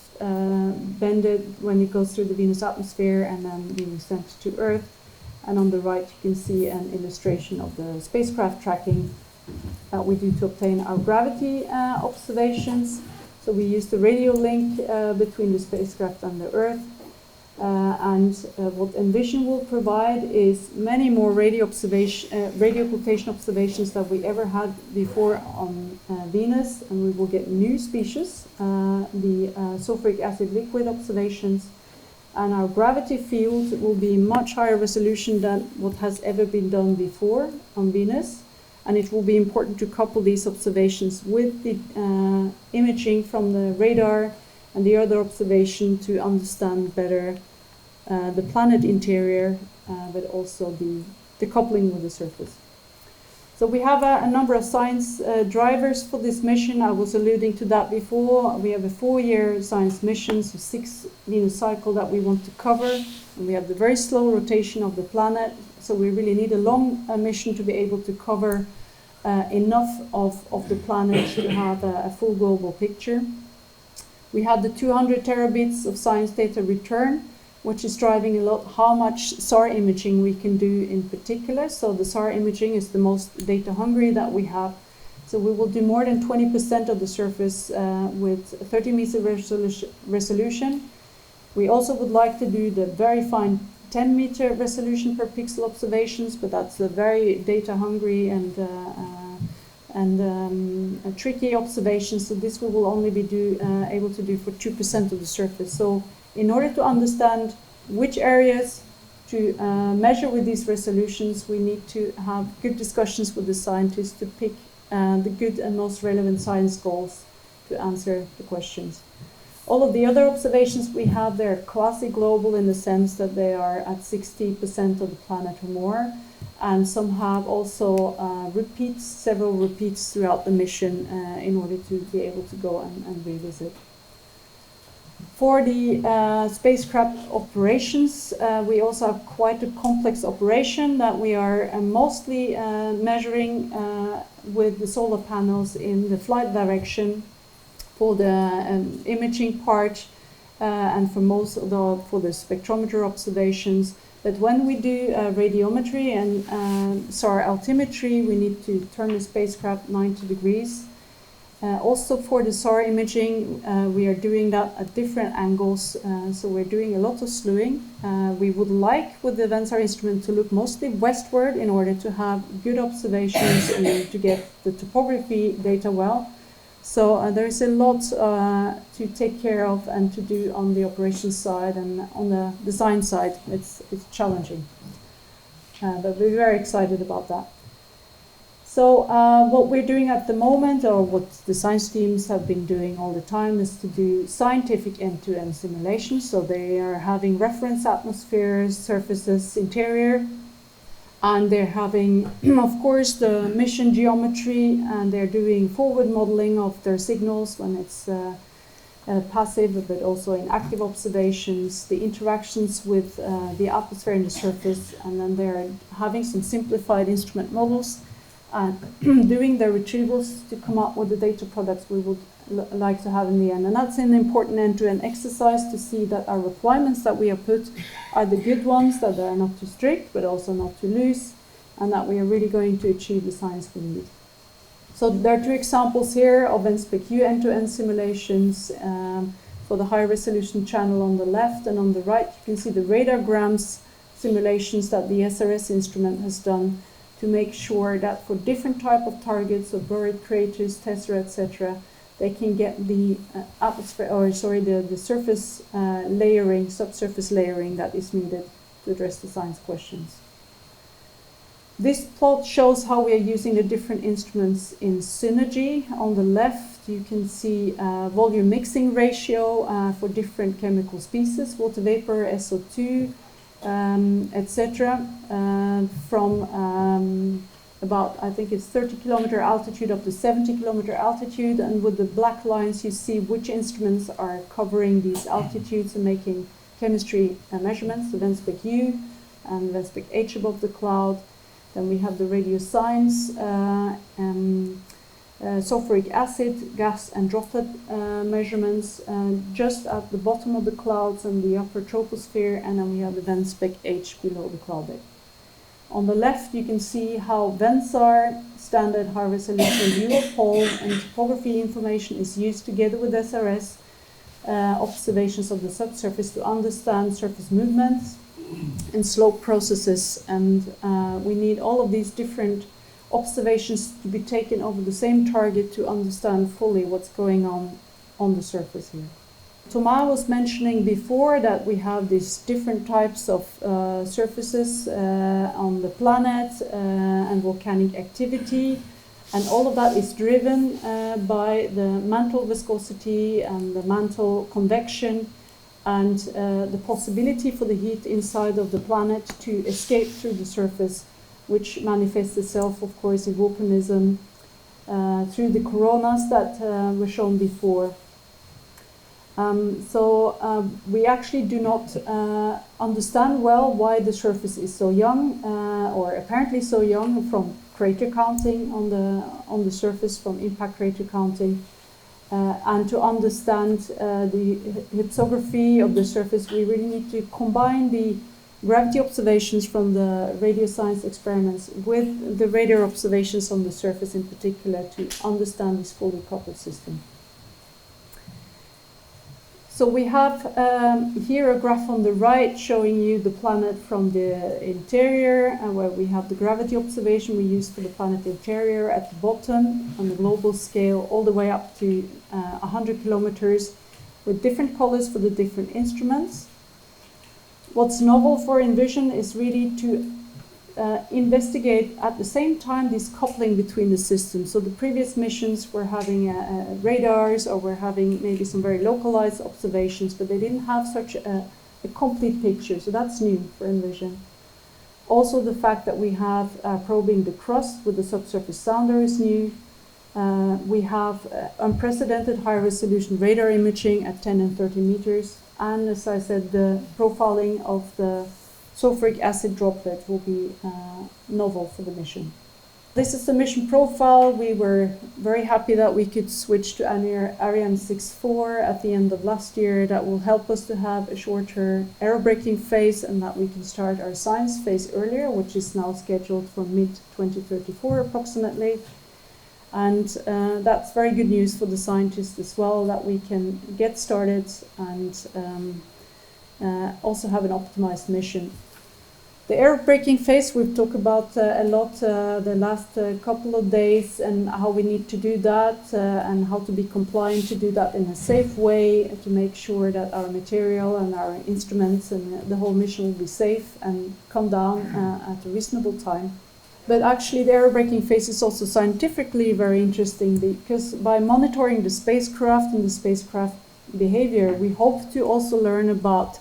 bended when it goes through the Venus atmosphere and then being sent to Earth. And on the right you can see an illustration of the spacecraft tracking that we do to obtain our gravity observations. So we use the radio link between the spacecraft and the Earth. What Envision will provide is many more radio occultation observations that we ever had before on Venus, and we will get new species, the sulfuric acid liquid observations, and our gravity field will be much higher resolution than what has ever been done before on Venus, and it will be important to couple these observations with the imaging from the radar and the other observation to understand better the planet interior, but also the coupling with the surface. So we have a number of science drivers for this mission. I was alluding to that before. We have a 4-year science mission, so 6 Venus cycle that we want to cover. And we have the very slow rotation of the planet. So we really need a long mission to be able to cover enough of the planet to have a full global picture. We had the 200 terabits of science data return, which is driving a lot how much SAR imaging we can do in particular. So the SAR imaging is the most data hungry that we have. So we will do more than 20% of the surface with 30 meter resolution. We also would like to do the very fine 10 meter resolution per pixel observations, but that's a very data hungry and a tricky observation. So this we will only be able to do for 2% of the surface. So in order to understand which areas to measure with these resolutions, we need to have good discussions with the scientists to pick the good and most relevant science goals to answer the questions. All of the other observations we have, they're quasi-global in the sense that they are at 60% of the planet or more, and some have also several repeats throughout the mission in order to be able to go and revisit. For the spacecraft operations, we also have quite a complex operation that we are mostly measuring with the solar panels in the flight direction for the imaging part and for the spectrometer observations. But when we do radiometry and SAR altimetry, we need to turn the spacecraft 90 degrees. Also for the SAR imaging, we are doing that at different angles, so we're doing a lot of slewing. We would like with the VENSAR instrument to look mostly westward in order to have good observations and to get the topography data well. So there is a lot to take care of and to do on the operations side, and on the design side it's challenging. But we're very excited about that. So what we're doing at the moment, or what the science teams have been doing all the time, is to do scientific end-to-end simulations. So they are having reference atmospheres, surfaces, interior, and they're having, of course, the mission geometry, and they're doing forward modeling of their signals when it's passive, but also in active observations, the interactions with the atmosphere and the surface, and then they're having some simplified instrument models and doing the retrievals to come up with the data products we would like to have in the end. And that's an important end-to-end exercise to see that our requirements that we have put are the good ones, that they are not too strict but also not too loose, and that we are really going to achieve the science we need. So there are two examples here of NSPEC-U end-to-end simulations for the high-resolution channel on the left, and on the right you can see the radargrams simulations that the SRS instrument has done to make sure that for different type of targets, so buried craters, tessera, etc., they can get the the surface layering, subsurface layering that is needed to address the science questions. This plot shows how we are using the different instruments in synergy. On the left, you can see volume mixing ratio for different chemical species, water vapor, SO2, etc. From about, I think it's 30 kilometer altitude up to 70 kilometer altitude. And with the black lines, you see which instruments are covering these altitudes and making chemistry measurements, the NSPEC-U and NSPEC-H above the cloud. Then we have the radioscience, sulfuric acid, gas and droplet measurements just at the bottom of the clouds and the upper troposphere, and then we have the NSPEC-H below the cloud bed. On the left you can see how VENSAR, standard high resolution view of pole and topography information, is used together with SRS observations of the subsurface to understand surface movements and slope processes, and we need all of these different observations to be taken over the same target to understand fully what's going on the surface here. Thomas was mentioning before that we have these different types of surfaces on the planet and volcanic activity, and all of that is driven by the mantle viscosity and the mantle convection, and the possibility for the heat inside of the planet to escape through the surface, which manifests itself, of course, in volcanism through the coronas that were shown before. We actually do not understand well why the surface is so young, or apparently so young, from crater counting on the surface, from impact crater counting. And to understand the hypsography of the surface, we really need to combine the gravity observations from the radioscience experiments with the radar observations on the surface in particular to understand this fully coupled system. So we have here a graph on the right showing you the planet from the interior, where we have the gravity observation we use for the planet interior at the bottom on the global scale, all the way up to 100 kilometers, with different colors for the different instruments. What's novel for Envision is really to investigate at the same time this coupling between the systems. So the previous missions were having radars, or were having maybe some very localized observations, but they didn't have such a complete picture. So that's new for Envision. Also the fact that we have probing the crust with the subsurface sounder is new. We have unprecedented high-resolution radar imaging at 10 and 30 meters. And as I said, the profiling of the sulfuric acid droplet will be novel for the mission. This is the mission profile. We were very happy that we could switch to Ariane 6.4 at the end of last year. That will help us to have a shorter aerobraking phase, and that we can start our science phase earlier, which is now scheduled for mid-2034 approximately. And that's very good news for the scientists as well, that we can get started and also have an optimized mission. The aerobraking phase we've talked about a lot the last couple of days, and how we need to do that and how to be compliant to do that in a safe way to make sure that our material and our instruments and the whole mission will be safe and come down at a reasonable time. But actually the aerobraking phase is also scientifically very interesting, because by monitoring the spacecraft and the spacecraft behavior, we hope to also learn about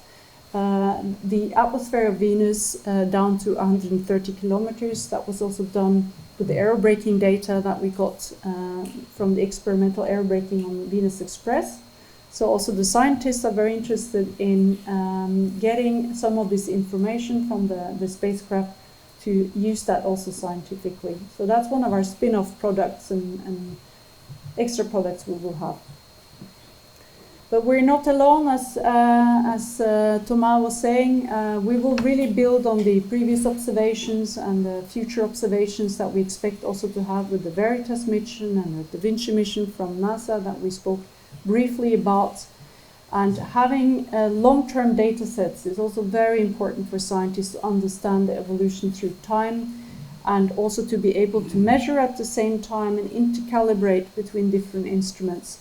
the atmosphere of Venus down to 130 kilometers. That was also done with the aerobraking data that we got from the experimental aerobraking on Venus Express. So also the scientists are very interested in getting some of this information from the spacecraft to use that also scientifically. So that's one of our spin-off products and extra products we will have. But we're not alone, as Thomas was saying. We will really build on the previous observations and the future observations that we expect also to have with the Veritas mission and the Da Vinci mission from NASA that we spoke briefly about. And having long-term data sets is also very important for scientists to understand the evolution through time, and also to be able to measure at the same time and intercalibrate between different instruments.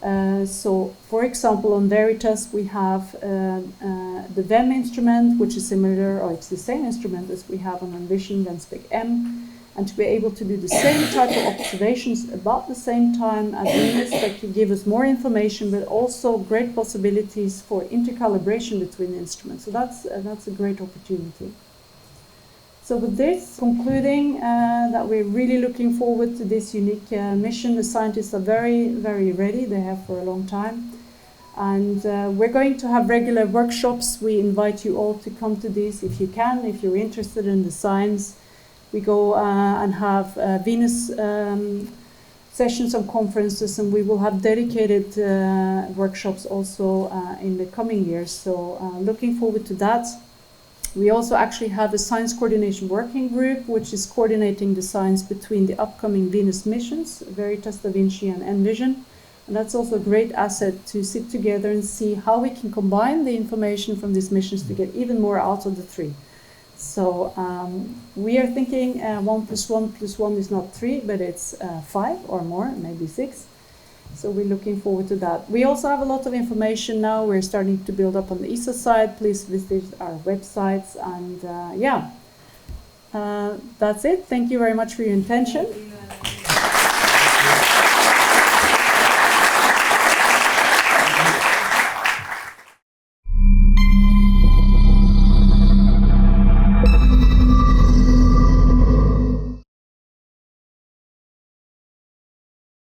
So, for example, on Veritas we have the VEM instrument, which is similar, or it's the same instrument as we have on Envision, Venspec M, and to be able to do the same type of observations about the same time at Venus that could give us more information, but also great possibilities for intercalibration between instruments. So that's a great opportunity. So with this, concluding that we're really looking forward to this unique mission. The scientists are very, very ready. They have for a long time. And we're going to have regular workshops. We invite you all to come to these if you can, if you're interested in the science. We go and have Venus sessions and conferences, and we will have dedicated workshops also in the coming years. So looking forward to that. We also actually have a science coordination working group, which is coordinating the science between the upcoming Venus missions, Veritas, Da Vinci, and Envision. And that's also a great asset to sit together and see how we can combine the information from these missions to get even more out of the three. So we are thinking 1 + 1 + 1 is not 3, but it's 5 or more, maybe 6. So we're looking forward to that. We also have a lot of information now. We're starting to build up on the ESA side. Please visit our websites. And that's it. Thank you very much for your attention.